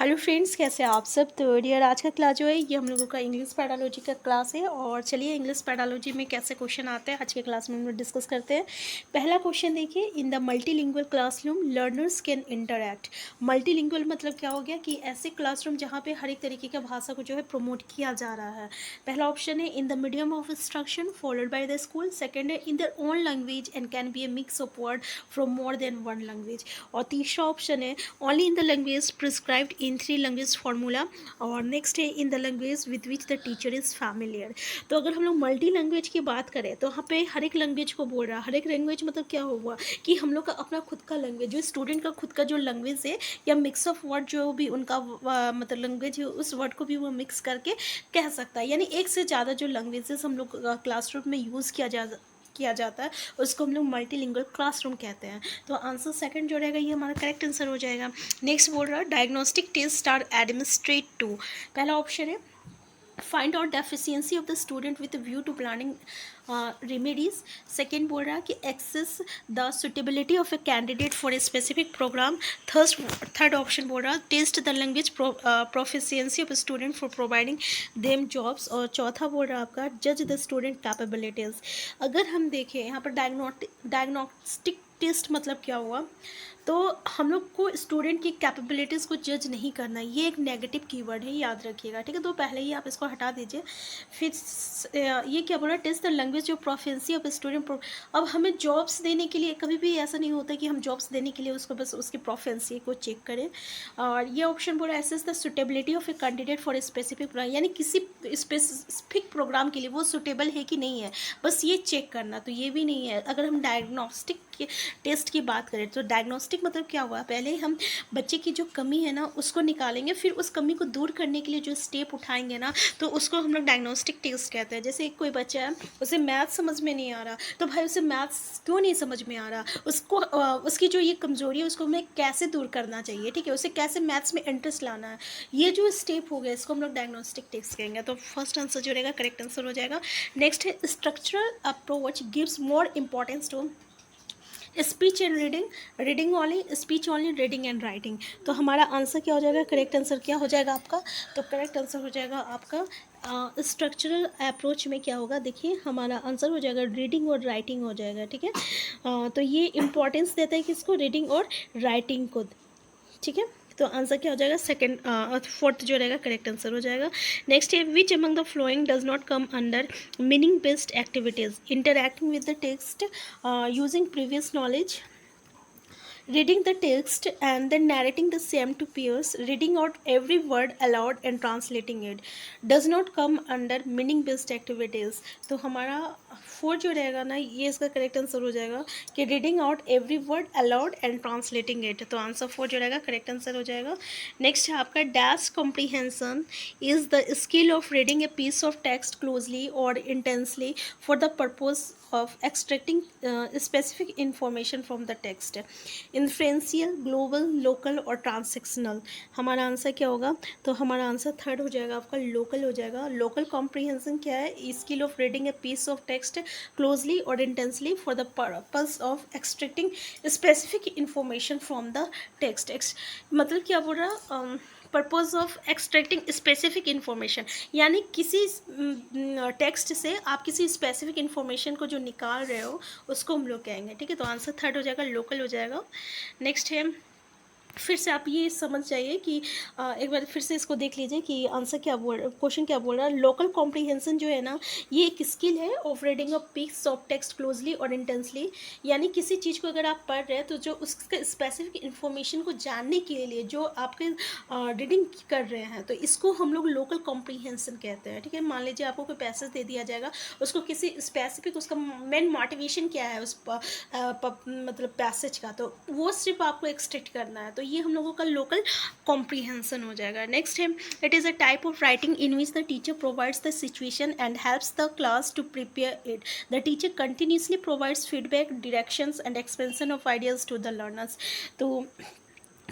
Hello friends, कैसे हैं आप सब। तो डियर, आज का क्लास जो है ये हम लोगों का इंग्लिश पैडालॉजी का क्लास है। और चलिए इंग्लिश पैडालॉजी में कैसे क्वेश्चन आते हैं आज के क्लास में हम लोग डिस्कस करते हैं। पहला क्वेश्चन देखिए, in the multilingual classroom learners can interact. Multilingual मतलब क्या हो गया कि ऐसे क्लासरूम जहाँ पे हर एक तरीके का भाषा को जो है प्रमोट किया जा रहा है। पहला ऑप्शन है in the medium of instruction followed by the school. Second है in their own language and can be a mix of word from more than one language. और तीसरा ऑप्शन है only in the language prescribed in three language formula. और next है in the language with which the teacher is familiar. तो अगर हम लोग multi language की बात करें तो यहाँ पे हर एक लैंग्वेज को बोल रहा है। हर एक लैंग्वेज मतलब क्या हुआ कि हम लोग का अपना खुद का लैंग्वेज, जो स्टूडेंट का खुद का जो लैंग्वेज है या मिक्स ऑफ वर्ड जो भी उनका मतलब लैंग्वेज है, उस वर्ड को भी वो मिक्स करके कह सकता है। यानी एक से ज़्यादा जो लैंग्वेजेस हम लोग क्लासरूम में यूज़ किया जाता है उसको हम लोग मल्टीलिंगुअल क्लासरूम कहते हैं। तो आंसर सेकंड जो रहेगा ये हमारा करेक्ट आंसर हो जाएगा। नेक्स्ट बोल रहा है diagnostic test are administrate to. पहला ऑप्शन है find out deficiency of the student with view to planning remedies. Second बोल रहा है कि assess the suitability of a candidate for a specific programme. Third option बोल रहा है test the language proficiency of student for providing them jobs. और चौथा बोल रहा है आपका जज द स्टूडेंट कैपेबिलिटीज़। अगर हम देखें यहाँ पर डायग्नोस्टिक टेस्ट मतलब क्या हुआ, तो हम लोग को स्टूडेंट की कैपेबिलिटीज़ को जज नहीं करना, ये एक नेगेटिव कीवर्ड है, याद रखिएगा, ठीक है। तो पहले ही आप इसको हटा दीजिए। फिर ये क्या बोला, टेस्ट द लैंग्वेज जो प्रोफिशिएंसी ऑफ स्टूडेंट। अब हमें जॉब्स देने के लिए कभी भी ऐसा नहीं होता कि हम जॉब्स देने के लिए उसको बस उसकी प्रोफिशिएंसी को चेक करें। और ये ऑप्शन बोला assess the suitability of a candidate for a specific programme, यानी किसी स्पेसिफिक प्रोग्राम के लिए वो सुटेबल है कि नहीं है, बस ये चेक करना। तो ये भी नहीं है। अगर हम डायग्नोस्टिक टेस्ट की बात करें तो डायग्नोस्टिक मतलब क्या हुआ, पहले हम बच्चे की जो कमी है ना उसको निकालेंगे, फिर उस कमी को दूर करने के लिए जो स्टेप उठाएंगे ना तो उसको हम लोग डायग्नोस्टिक टेस्ट कहते हैं। जैसे कोई बच्चा है उसे मैथ्स समझ में नहीं आ रहा, तो भाई उसे मैथ्स क्यों नहीं समझ में आ रहा, उसको उसकी जो ये कमजोरी है उसको हमें कैसे दूर करना चाहिए, ठीक है, उसे कैसे मैथ्स में इंटरेस्ट लाना है, ये जो स्टेप हो गया इसको हम लोग डायग्नोस्टिक टेस्ट कहेंगे। तो फर्स्ट आंसर जो रहेगा करेक्ट आंसर हो जाएगा। नेक्स्ट है structural approach gives more importance to speech and reading, reading only, speech only, reading and writing. तो हमारा आंसर क्या हो जाएगा, करेक्ट आंसर क्या हो जाएगा आपका, तो करेक्ट आंसर हो जाएगा आपका स्ट्रक्चरल अप्रोच में क्या होगा, देखिए हमारा आंसर हो जाएगा रीडिंग और राइटिंग हो जाएगा, ठीक है। तो ये इंपॉर्टेंस देता है किसको, रीडिंग और राइटिंग को, ठीक है। तो आंसर क्या हो जाएगा, सेकंड फोर्थ जो रहेगा करेक्ट आंसर हो जाएगा। नेक्स्ट है which among the flowing does not come under meaning based activities, interacting with the text using previous knowledge, reading the text and then narrating the same to peers, reading out every word aloud and translating it, does not come under meaning based activities। तो हमारा four जो रहेगा ना ये इसका correct answer हो जाएगा कि reading out every word aloud and translating it. तो आंसर फोर जो रहेगा करेक्ट आंसर हो जाएगा। नेक्स्ट है आपका dash comprehension is the skill of reading a piece of text closely और intensely for the purpose of extracting specific information from the text, influential, global, local और transactional. हमारा answer क्या होगा, तो हमारा आंसर थर्ड हो जाएगा आपका लोकल हो जाएगा। लोकल कॉम्प्रीहेंशन क्या है, skill of reading a piece of text closely और intensely for the purpose of extracting specific information from the text. मतलब क्या बोल रहा, purpose of extracting specific information, यानी किसी टेक्स्ट से आप किसी स्पेसिफिक इन्फॉर्मेशन को जो निकाल रहे हो उसको हम लोग कहेंगे, ठीक है। तो आंसर थर्ड हो जाएगा लोकल हो जाएगा। नेक्स्ट है, फिर से आप ये समझ जाइए कि एक बार फिर से इसको देख लीजिए कि आंसर क्या बोल, क्वेश्चन क्या बोल रहा है। लोकल कॉम्प्रीहेंशन जो है ना ये एक स्किल है of reading a piece of text closely और इंटेंसली, यानी किसी चीज़ को अगर आप पढ़ रहे हैं तो जो उसके स्पेसिफिक इन्फॉर्मेशन को जानने के लिए जो आपके रीडिंग कर रहे हैं तो इसको हम लोग लोकल कॉम्प्रीहेंशन कहते हैं, ठीक है। मान लीजिए आपको कोई पैसेज दे दिया जाएगा, उसको किसी स्पेसिफिक उसका मेन मोटिवेशन क्या है उस मतलब पैसेज का, तो वो सिर्फ आपको एक्सट्रैक्ट करना है, तो ये हम लोगों का लोकल कॉम्प्रीहेंशन हो जाएगा। नेक्स्ट है it is a type of writing in which the teacher provides the situation and helps the class to prepare it, the teacher continuously provides feedback, directions and expansion of ideas to the learners. तो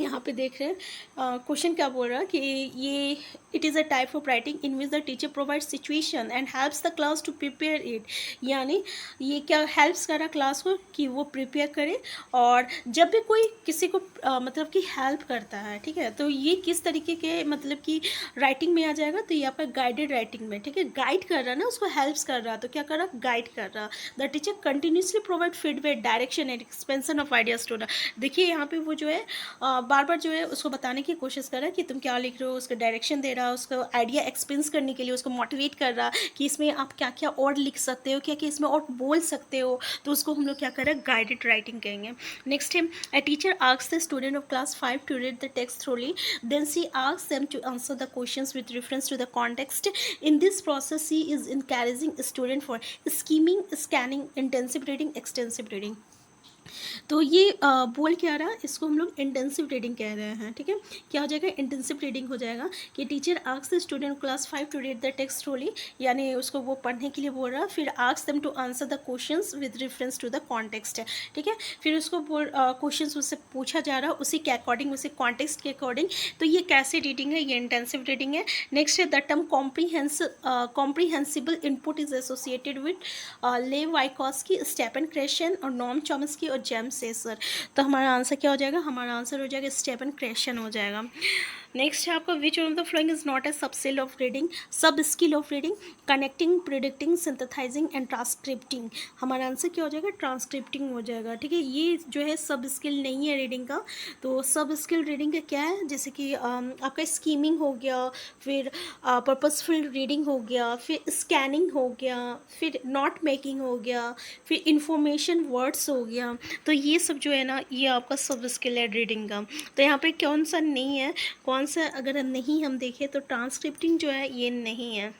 यहाँ पे देख रहे हैं question क्या बोल रहा है कि ये it is a type of writing in which the teacher provide situation and helps the class to prepare it. यानी ये क्या हेल्प्स कर रहा क्लास को कि वो प्रिपेयर करे। और जब भी कोई किसी को मतलब कि हेल्प करता है, ठीक है, तो ये किस तरीके के मतलब कि राइटिंग में आ जाएगा, तो ये आपका गाइडेड राइटिंग में, ठीक है, गाइड कर रहा है ना, उसको हेल्प्स कर रहा, तो क्या कर रहा, गाइड कर रहा। The teacher continuously provide feedback direction and expansion of ideas to the. देखिए यहाँ पे वो जो है बार बार जो है उसको बताने की कोशिश कर रहा है कि तुम क्या लिख रहे हो, उसको डायरेक्शन दे रहा, उसको आइडिया एक्सपेंस करने के लिए उसको मोटिवेट कर रहा कि इसमें आप क्या क्या और लिख सकते हो, क्या क्या इसमें और बोल सकते हो, तो उसको हम लोग क्या कर रहे हैं, गाइडेड राइटिंग कहेंगे। नेक्स्ट है a teacher asks the student of class 5 to read the text thoroughly, then she asks them to answer the questions with reference to the context. In this process she is encouraging student for scheming, scanning, intensive reading, extensive reading। तो ये बोल क्या रहा, इसको हम लोग intensive reading कह रहे हैं, ठीक है। क्या हो जाएगा, इंटेंसिव रीडिंग हो जाएगा कि teacher asks the student class 5 to read the text thoroughly, यानी उसको वो पढ़ने के लिए बोल रहा, फिर ask them to answer the questions with reference to the context, ठीक है। फिर उसको क्वेश्चंस उससे पूछा जा रहा उसी के अकॉर्डिंग, उसी कॉन्टेक्स्ट के अकॉर्डिंग। तो ये कैसे रीडिंग है, ये इंटेंसिव रीडिंग है। नेक्स्ट है the term कॉम्प्रीहेंसिबल input is associated with लेव वाइकोस्की, स्टेफन क्रेशन और नॉर्म चॉम्स्की और जेम्स सेसर। तो हमारा आंसर क्या हो जाएगा, हमारा आंसर हो जाएगा स्टेफन क्रेशन हो जाएगा। नेक्स्ट है आपका which one of the following is not a sub skill of reading, sub skill of reading, connecting, predicting, synthesising and transcripting. हमारा आंसर क्या हो जाएगा, ट्रांसक्रिप्टिंग हो जाएगा, ठीक है। ये जो है सब स्किल नहीं है रीडिंग का। तो सब स्किल रीडिंग का क्या है, जैसे कि आपका स्कीमिंग हो गया, फिर पर्पसफुल रीडिंग हो गया, फिर स्कैनिंग हो गया, फिर नोट मेकिंग हो गया, फिर इंफॉर्मेशन वर्ड्स हो गया। तो ये सब जो है ना, ये आपका सब स्किल है रीडिंग का। तो यहाँ पे कौन सा नहीं है, कौन सा अगर नहीं हम देखें तो ट्रांसक्रिप्टिंग जो है ये नहीं है।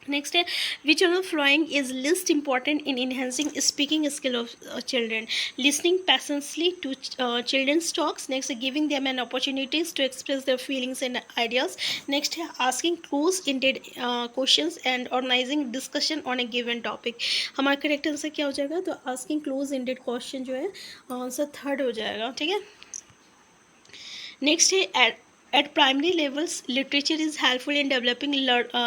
नेक्स्ट है which of the following is least important in enhancing speaking skill of children, listening passionately to children's talks, next giving them an opportunities to express their feelings and ideas, next है asking close ended questions and organising discussion on a given topic. हमारा correct answer क्या हो जाएगा, तो asking close ended question जो है answer third हो जाएगा, ठीक है। नेक्स्ट है at primary levels literature is helpful in developing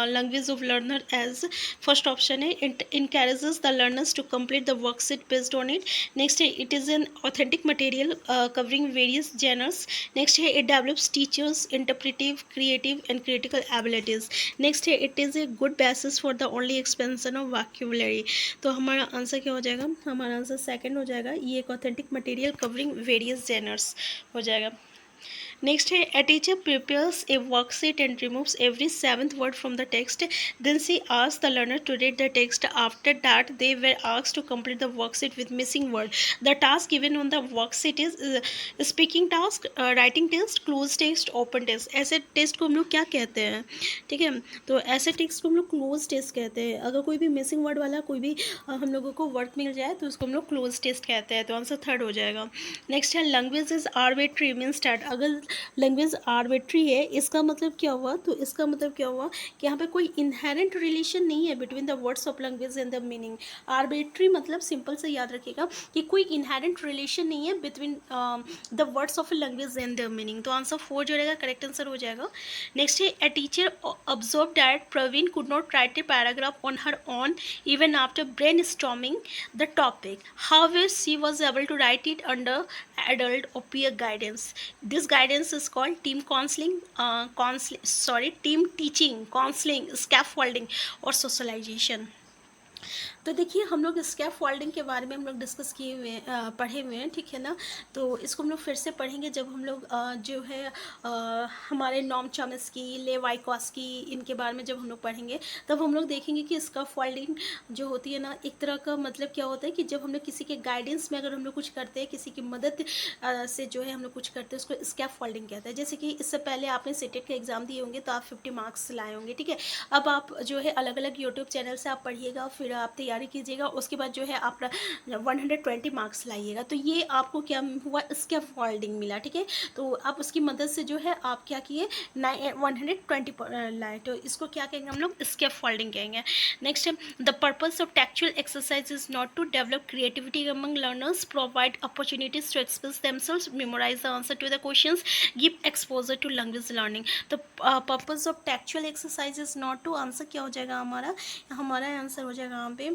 language of learner as first option है, it encourages the learners to complete the worksheet based on it, next है it is an authentic material covering various genres, next है it develops teachers interpretive, creative and critical abilities, next है it is a good basis for the only expansion of vocabulary। तो हमारा answer क्या हो जाएगा, हमारा answer second हो जाएगा, ये एक authentic material covering various genres हो जाएगा। नेक्स्ट है a teacher prepares a worksheet and removes every seventh word from the text, then she asks the learner to read the text, after that they were asked to complete the worksheet with missing word। The task given on the worksheet is speaking task, writing test, closed test, open test। ऐसे test को हम लोग क्या कहते हैं, ठीक है, तो ऐसे टेस्ट को हम लोग क्लोज टेस्ट कहते हैं। अगर कोई भी मिसिंग वर्ड वाला कोई भी हम लोगों को वर्ड मिल जाए तो उसको हम लोग क्लोज टेस्ट कहते हैं, तो आंसर थर्ड हो जाएगा। नेक्स्ट है language is arbitrary means that, अगर लैंग्वेज आर्बिट्री है इसका मतलब क्या हुआ, तो इसका मतलब क्या हुआ कि यहाँ पे कोई इनहेरेंट रिलेशन नहीं है between the words of language and the meaning. Arbitrary मतलब सिंपल से याद रखिएगा कि कोई इनहेरेंट रिलेशन नहीं है between the words of language and the meaning. तो आंसर फोर जो रहेगा करेक्ट आंसर हो जाएगा। नेक्स्ट है a teacher observe that Praveen could not write a paragraph on her own even after brainstorming the topic, however she was able to write it under adult or peer guidance। This guidance is called team counseling, team teaching, counseling, scaffolding और socialization। तो देखिए हम लोग स्कैप folding के बारे में हम लोग डिस्कस किए हुए हैं, पढ़े हुए हैं, ठीक है ना। तो इसको हम लोग फिर से पढ़ेंगे जब हम लोग जो है हमारे नॉर्म चॉम्स्की, ले वाइकोस्की इनके बारे में जब हम लोग पढ़ेंगे तब हम लोग देखेंगे कि स्कैप फोल्डिंग जो होती है ना, एक तरह का मतलब क्या होता है कि जब हम लोग किसी के गाइडेंस में अगर हम लोग कुछ करते हैं, किसी की मदद से जो है हम लोग कुछ करते हैं, उसको स्कैप फोल्डिंग कहते हैं। जैसे कि इससे पहले आपने सीटेट का एग्ज़ाम दिए होंगे तो आप 50 मार्क्स लाए होंगे, ठीक है। अब आप जो है अलग अलग यूट्यूब चैनल से आप पढ़िएगा, फिर फिर आप तैयारी कीजिएगा, उसके बाद जो है आप 120 मार्क्स लाइएगा। तो ये आपको क्या हुआ, स्कैफोल्डिंग मिला, ठीक है। तो आप उसकी मदद से जो है आप क्या किए 120 लाए, तो इसको क्या कहेंगे हम लोग, स्कैफोल्डिंग कहेंगे। Next, the purpose of textual exercise is not to develop creativity among learners, provide opportunities to express themselves, memorise the answer to the questions, give exposure to language learning. तो purpose of textual exercise is not to, answer क्या हो जाएगा हमारा answer हो जाएगा यहाँ पे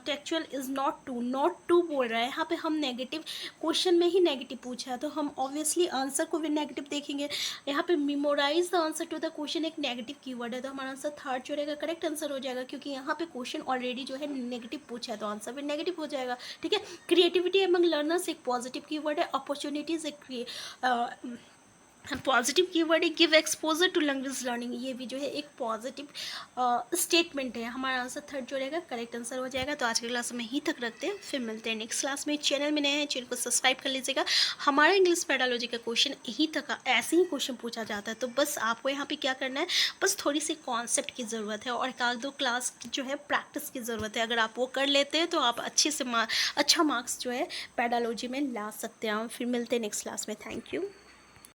textual is not to बोल रहा है यहाँ पे, हम नेगेटिव क्वेश्चन में ही नेगेटिव पूछा है तो हम ऑब्वियसली आंसर को भी नेगेटिव देखेंगे। यहाँ पे memorise the answer to the question एक नेगेटिव कीवर्ड है, तो हमारा आंसर थर्ड जो रहेगा करेक्ट आंसर हो जाएगा, क्योंकि यहाँ पे क्वेश्चन ऑलरेडी जो है नेगेटिव पूछा है तो आंसर भी नेगेटिव हो जाएगा, ठीक है। क्रिएटिविटी एमंग लर्नर्स एक पॉजिटिव कीवर्ड है, अपॉर्चुनिटीज एक पॉजिटिव कीवर्ड है, give exposure to language learning ये भी जो है एक पॉजिटिव स्टेटमेंट है। हमारा आंसर थर्ड जो रहेगा करेक्ट आंसर हो जाएगा। तो आज की क्लास में यहीं तक रखते हैं, फिर मिलते हैं नेक्स्ट क्लास में। चैनल में नए हैं, चैनल को सब्सक्राइब कर लीजिएगा। हमारा इंग्लिश पेडालॉजी का क्वेश्चन यहीं तक ऐसे ही क्वेश्चन पूछा जाता है, तो बस आपको यहाँ पे क्या करना है, बस थोड़ी सी कॉन्सेप्ट की ज़रूरत है और एक आध दो क्लास जो है प्रैक्टिस की ज़रूरत है। अगर आप वो कर लेते हैं तो आप अच्छे से अच्छा मार्क्स जो है पेडालॉजी में ला सकते हैं। फिर मिलते हैं नेक्स्ट क्लास में। Thank you.